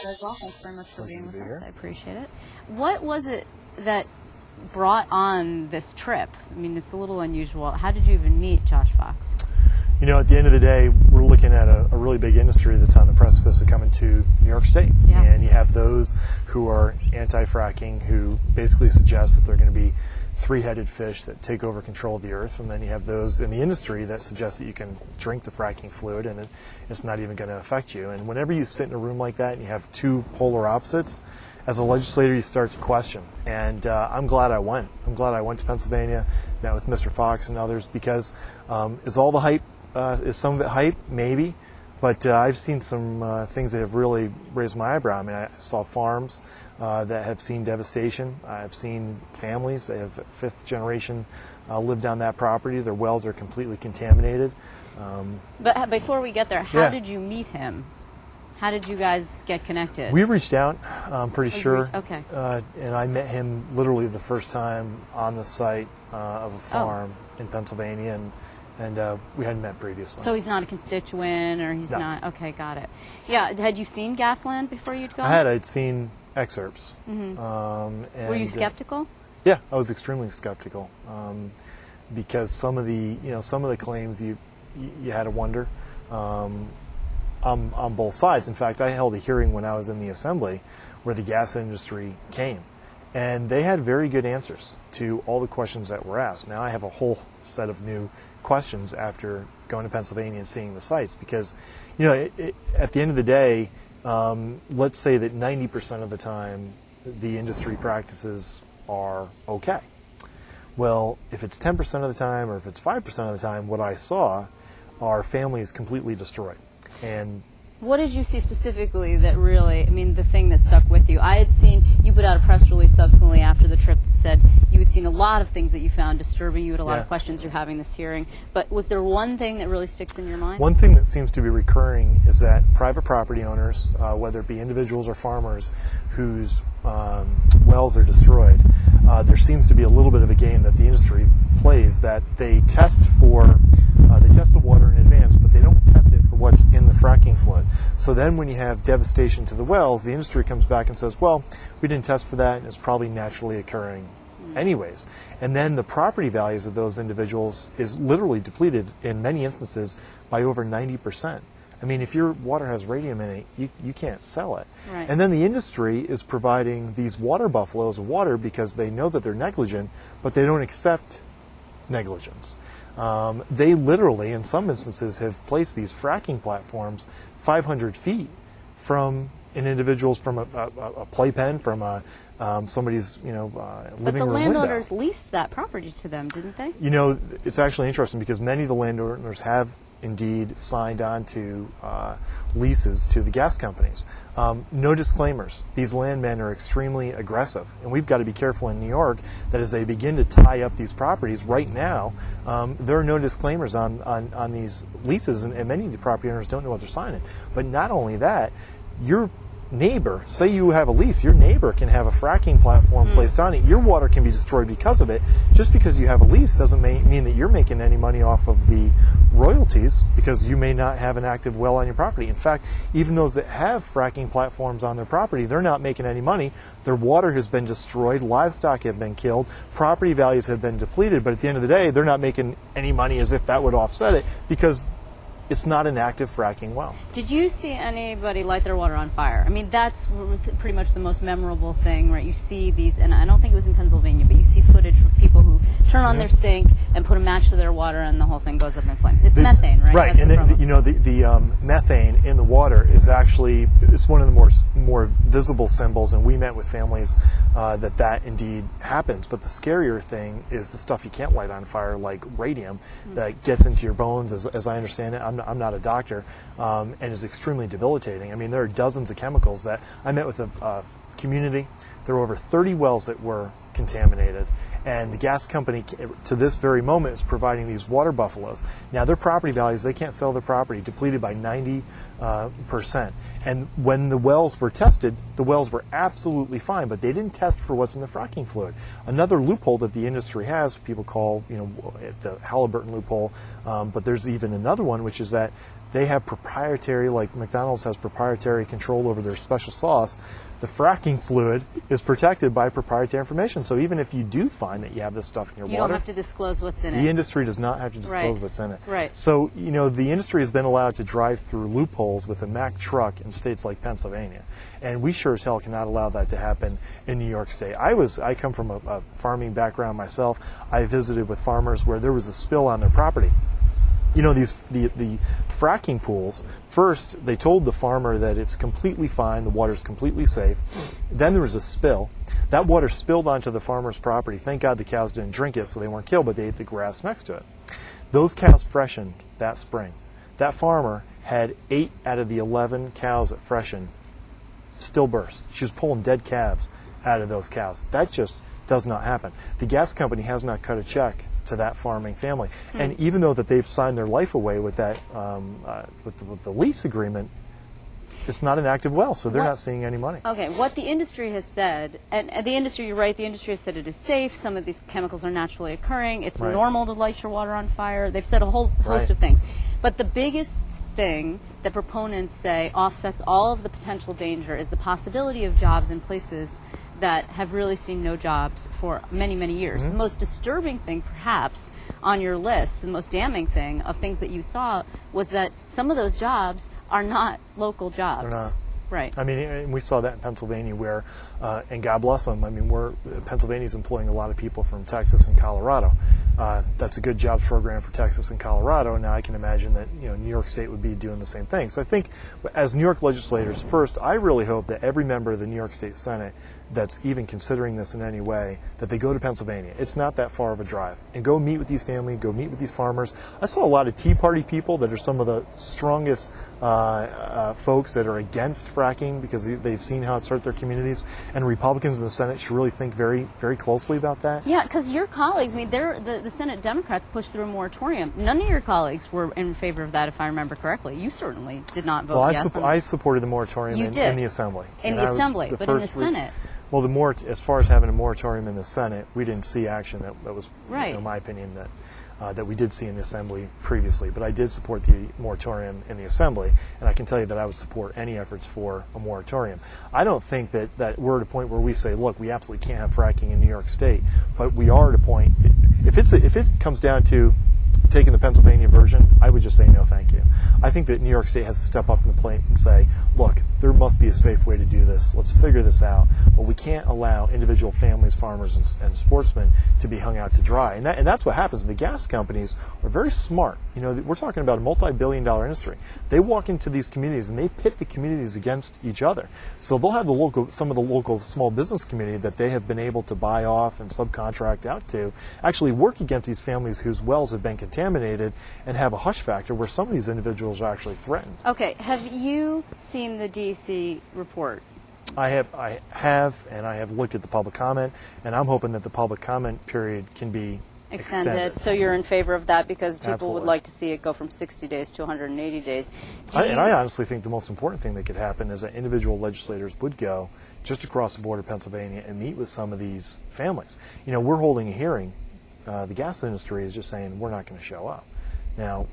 pleasure as well. Thanks very much for being with us. Here. I appreciate it. What was it that brought on this trip? I mean, it's a little unusual. How did you even meet Josh Fox? You know, at the end of the day, we're looking at a really big industry that's on the precipice of coming to New York State. Yeah. And you have those who are anti-fracking, who basically suggest that they're going to be three-headed fish that take over control of the earth. And then you have those in the industry that suggest that you can drink the fracking fluid and it's not even going to affect you. And whenever you sit in a room like that and you have two polar opposites, as a legislator, you start to question. And I'm glad I went. I'm glad I went to Pennsylvania, met with Mr. Fox and others, because is all the hype, is some of it hype? Maybe. But I've seen some things that have really raised my eyebrow. I mean, I saw farms that have seen devastation. I've seen families that have fifth generation lived on that property. Their wells are completely contaminated. But before we get there, how did you meet him? How did you guys get connected? We reached out, I'm pretty sure. Okay. And I met him literally the first time on the site of a farm in Pennsylvania, and we hadn't met previously. So he's not a constituent, or he's not? Okay, got it. Yeah, had you seen Gasland before you'd gone? I'd seen excerpts. Mm-hmm. And, were you skeptical? Yeah, I was extremely skeptical, because some of the claims you had to wonder. On both sides. In fact, I held a hearing when I was in the assembly where the gas industry came, and they had very good answers to all the questions that were asked. Now I have a whole set of new questions after going to Pennsylvania and seeing the sites, because, you know, at the end of the day, let's say that 90% of the time the industry practices are okay. Well, if it's 10% of the time, or if it's 5% of the time, what I saw are families completely destroyed. And what did you see specifically that really, I mean, the thing that stuck with you? I had seen, you put out a press release subsequently after the trip that said you had seen a lot of things that you found disturbing. You had a lot of questions. You're having this hearing. But was there one thing that really sticks in your mind? One thing that seems to be recurring is that private property owners, whether it be individuals or farmers whose wells are destroyed, there seems to be a little bit of a game that the industry plays, that they test the water in advance, but they don't test it for what's in the fracking fluid. So then when you have devastation to the wells, the industry comes back and says, well, we didn't test for that, and it's probably naturally occurring anyways. And then the property values of those individuals is literally depleted in many instances by over 90%. I mean, if your water has radium in it, you can't sell it. Right. And then the industry is providing these water buffaloes of water because they know that they're negligent, but they don't accept negligence. They literally, in some instances, have placed these fracking platforms 500 feet from an individual's, from a playpen, from somebody's living room window. But the landowners leased that property to them, didn't they? You know, it's actually interesting because many of the landowners have indeed signed on to leases to the gas companies. No disclaimers. These landmen are extremely aggressive, and we've got to be careful in New York that as they begin to tie up these properties right now, there are no disclaimers on these leases, and many of the property owners don't know what they're signing. But not only that, your neighbor, say you have a lease, your neighbor can have a fracking platform placed on it. Your water can be destroyed because of it. Just because you have a lease doesn't mean that you're making any money off of the royalties, because you may not have an active well on your property. In fact, even those that have fracking platforms on their property, they're not making any money. Their water has been destroyed, livestock have been killed, property values have been depleted, but at the end of the day, they're not making any money as if that would offset it, because it's not an active fracking well. Did you see anybody light their water on fire? I mean, that's pretty much the most memorable thing, right? You see these, and I don't think it was in Pennsylvania, but you see footage of people who turn on their sink and put a match to their water, and the whole thing goes up in flames. It's methane, right? Right, that's and the methane in the water is actually, it's one of the more visible symbols, and we met with families that indeed happens. But the scarier thing is the stuff you can't light on fire, like radium, that gets into your bones, as I understand it. I'm not a doctor, and is extremely debilitating. I mean, there are dozens of chemicals that I met with a community. There were over 30 wells that were contaminated, and the gas company, to this very moment, is providing these water buffaloes. Now, their property values, they can't sell their property, depleted by 90%. And when the wells were tested, the wells were absolutely fine, but they didn't test for what's in the fracking fluid. Another loophole that the industry has, people call, the Halliburton loophole, but there's even another one, which is that they have proprietary, like McDonald's has proprietary control over their special sauce. The fracking fluid is protected by proprietary information. So even if you do find that you have this stuff in your water, you don't have to disclose what's in it. The industry does not have to disclose Right. what's in it. Right. So, the industry has been allowed to drive through loopholes with a Mack truck in states like Pennsylvania. And we sure as hell cannot allow that to happen in New York State. I come from a farming background myself. I visited with farmers where there was a spill on their property. The fracking pools, first they told the farmer that it's completely fine, the water's completely safe. Then there was a spill. That water spilled onto the farmer's property. Thank God the cows didn't drink it, so they weren't killed, but they ate the grass next to it. Those cows freshened that spring. That farmer had 8 out of the 11 cows that freshened stillbirths. She was pulling dead calves out of those cows. That just does not happen. The gas company has not cut a check to that farming family. And even though that they've signed their life away with that with the lease agreement, it's not an active well, so they're not seeing any money. Okay, what the industry has said, and the industry, you're right, the industry has said it is safe, some of these chemicals are naturally occurring, it's Right. normal to light your water on fire, they've said a whole host Right. of things. But the biggest thing that proponents say offsets all of the potential danger is the possibility of jobs in places that have really seen no jobs for many, many years. The most disturbing thing, perhaps, on your list, the most damning thing of things that you saw was that some of those jobs are not local jobs. They're not. Right. I mean, and we saw that in Pennsylvania where, and God bless them, I mean, Pennsylvania's employing a lot of people from Texas and Colorado. That's a good jobs program for Texas and Colorado. Now I can imagine that, New York State would be doing the same thing. So I think as New York legislators, first, I really hope that every member of the New York State Senate that's even considering this in any way, that they go to Pennsylvania. It's not that far of a drive. And go meet with these families, go meet with these farmers. I saw a lot of Tea Party people that are some of the strongest folks that are against fracking because they've seen how it's hurt their communities. And Republicans in the Senate should really think very, very closely about that. Yeah, because your colleagues, I mean, the Senate Democrats pushed through a moratorium. None of your colleagues were in favor of that, if I remember correctly. You certainly did not vote yes. I supported the moratorium You in did. the Assembly. In And the I was Assembly, but in the first Senate. Well, as far as having a moratorium in the Senate, we didn't see action that was, Right. in my opinion, that we did see in the Assembly previously. But I did support the moratorium in the Assembly, and I can tell you that I would support any efforts for a moratorium. I don't think that we're at a point where we say, look, we absolutely can't have fracking in New York State, but we are at a point. If it comes down to taking the Pennsylvania version, I would just say no, thank you. I think that New York State has to step up to the plate and say, look, there must be a safe way to do this. Let's figure this out. But we can't allow individual families, farmers, and sportsmen to be hung out to dry. And that's what happens. The gas companies are very smart. We're talking about a multi-billion-dollar industry. They walk into these communities and they pit the communities against each other. So they'll have some of the local small business community that they have been able to buy off and subcontract out to actually work against these families whose wells have been contaminated and have a hush factor where some of these individuals are actually threatened. Okay, have you seen the DEC report? I have, and I have looked at the public comment, and I'm hoping that the public comment period can be extended. So you're in favor of that because people Absolutely. would like to see it go from 60 days to 180 days. And I honestly think the most important thing that could happen is that individual legislators would go just across the border of Pennsylvania and meet with some of these families. We're holding a hearing. The gas industry is just saying we're not going to show up. Now,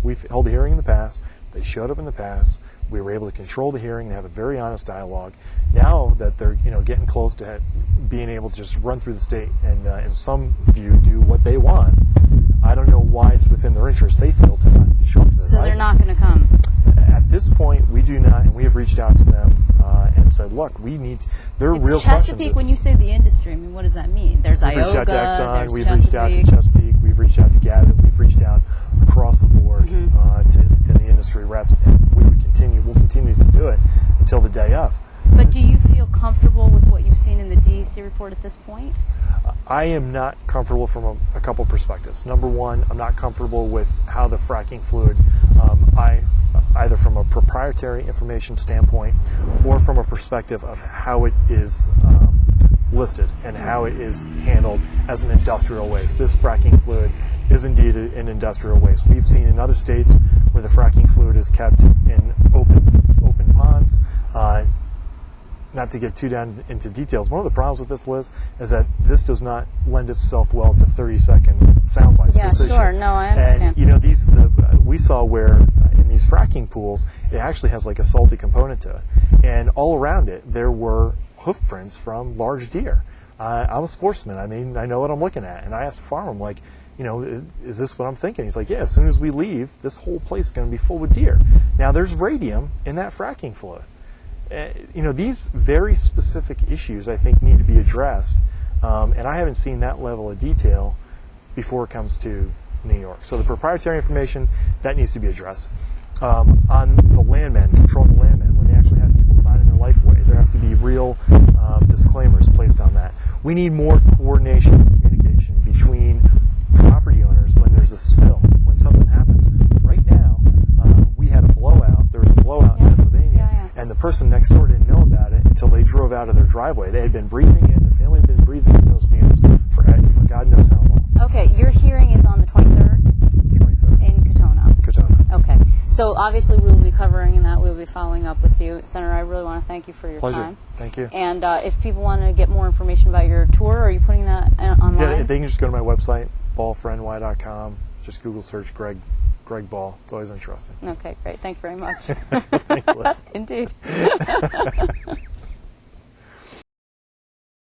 we've held a hearing in the past. They showed up in the past. We were able to control the hearing and have a very honest dialogue. Now that they're getting close to being able to just run through the state and, in some view, do what they want, I don't know why it's within their interest, they feel, to not show up to this. So they're not going to come? At this point, we do not, and we have reached out to them and said, look, we need, there are It's real Chesapeake. questions. When you say the industry, I mean, what does that mean? There's We've reached Ioga, out to Exxon, there's we've reached out to Chesapeake. Chesapeake, we've reached out to Gavin, we've reached out across the board to the industry reps, and we'll continue to do it until the day of. But do you feel comfortable with what you've seen in the DEC report at this point? I am not comfortable from a couple perspectives. Number one, I'm not comfortable with how the fracking fluid, either from a proprietary information standpoint or from a perspective of how it is listed and how it is handled as an industrial waste. This fracking fluid is indeed an industrial waste. We've seen in other states where the fracking fluid is kept in open ponds. not to get too down into details, one of the problems with this, Liz, is that this does not lend itself well to 30-second sound bites. Yeah, sure. No, I understand. And we saw where in these fracking pools, it actually has like a salty component to it, and all around it there were hoof prints from large deer. I'm a sportsman. I mean, I know what I'm looking at, and I asked the farmer, I'm like, is this what I'm thinking? He's like, yeah, as soon as we leave, this whole place is going to be full with deer. Now, there's radium in that fracking fluid. These very specific issues, I think, need to be addressed, and I haven't seen that level of detail before it comes to New York. So the proprietary information, that needs to be addressed. On the landmen, control the landmen, when they actually have people signing their life away, there have to be real disclaimers placed on that. We need more coordination and communication between property owners when there's a spill, when something happens. Right now, we had a blowout. There was a blowout in Pennsylvania, and the person next door didn't know about it until they drove out of their driveway. They had been breathing in, the family had been breathing in those fumes for God knows how long. Okay, your hearing is on the 23rd? 23rd. In Katona. Katona. Okay. So obviously we will be covering that. We will be following up with you. Senator, I really want to thank you for your Pleasure. time. Thank you. And if people want to get more information about your tour, are you putting that online? Yeah, they can just go to my website, ballforny.com. Just Google search Greg Ball. It's always interesting. Okay, great. Thank you very much. Thanks, Liz. Indeed.